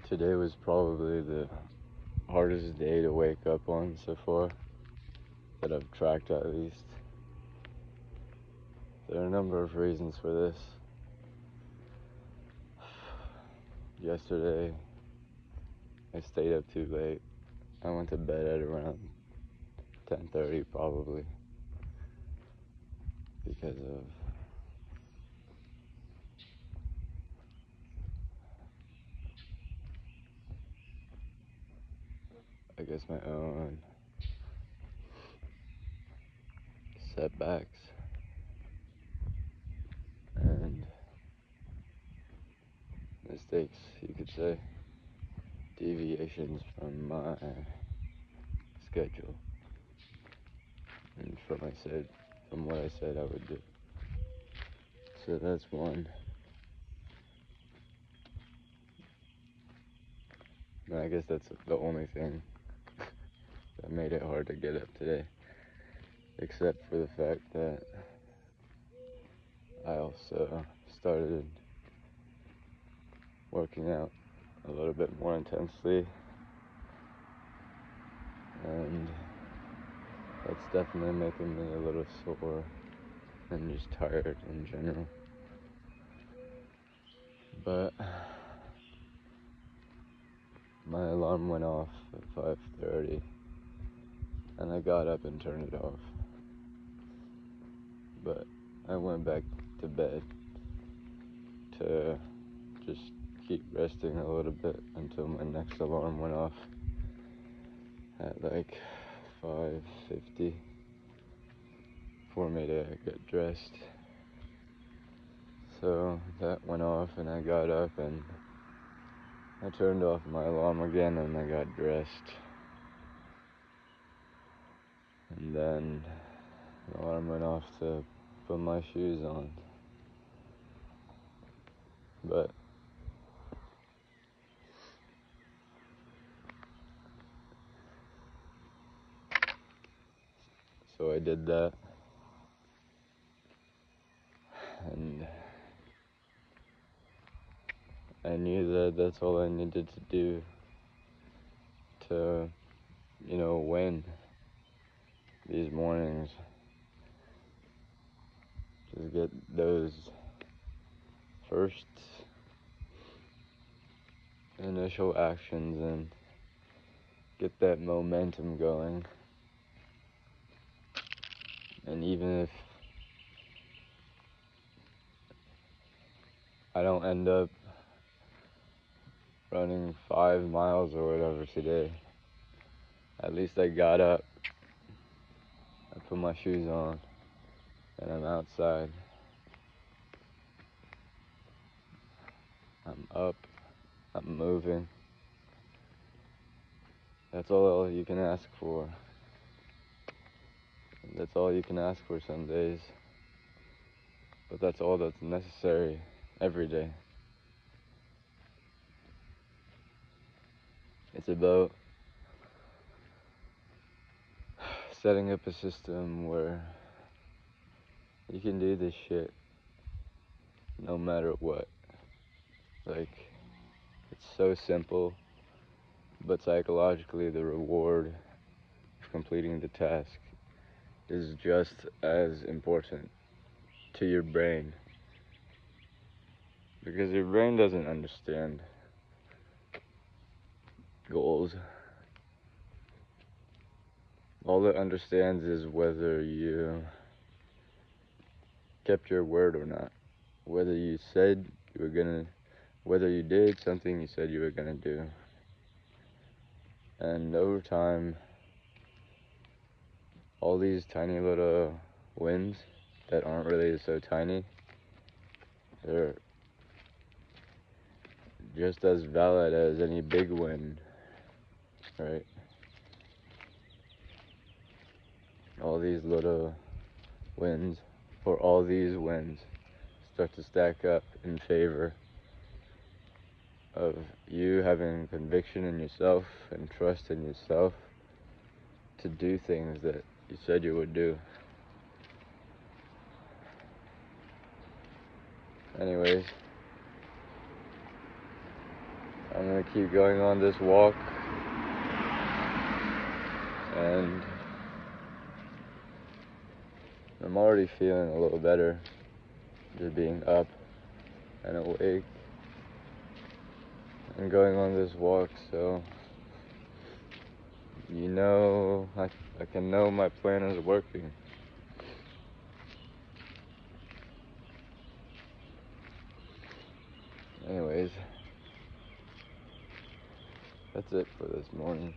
Today was probably the hardest day to wake up on so far, that I've tracked at least. There are a number of reasons for this. Yesterday, I stayed up too late. I went to bed at around 10:30 probably, because of I guess my own setbacks and mistakes, you could say, deviations from my schedule and from what I said I would do. So that's one. And I guess that's the only thing that made it hard to get up today, except for the fact that I also started working out a little bit more intensely, and that's definitely making me a little sore and just tired in general. But my alarm went off at 5:30, and I got up and turned it off. But I went back to bed to just keep resting a little bit until my next alarm went off at like 5:50 for me to get dressed. So that went off, and I got up and I turned off my alarm again, and I got dressed. And then the alarm went off to put my shoes on. But so I did that, and I knew that that's all I needed to do to, win these mornings. Just get those first initial actions and get that momentum going. And even if I don't end up running 5 miles or whatever today, at least I got up, I put my shoes on, and I'm outside. I'm up, I'm moving. That's all you can ask for. That's all you can ask for some days. But that's all that's necessary every day. It's about setting up a system where you can do this shit no matter what. Like, it's so simple, but psychologically the reward of completing the task is just as important to your brain. Because your brain doesn't understand goals. All it understands is whether you kept your word or not. Whether you said you were gonna, whether you did something you said you were gonna do. And over time, all these tiny little wins that aren't really so tiny, they're just as valid as any big win, right? All these little wins, or all these wins, start to stack up in favor of you having conviction in yourself and trust in yourself to do things that you said you would do. Anyways, I'm gonna keep going on this walk, and I'm already feeling a little better just being up and awake and going on this walk, so I can know my plan is working. Anyways, that's it for this morning.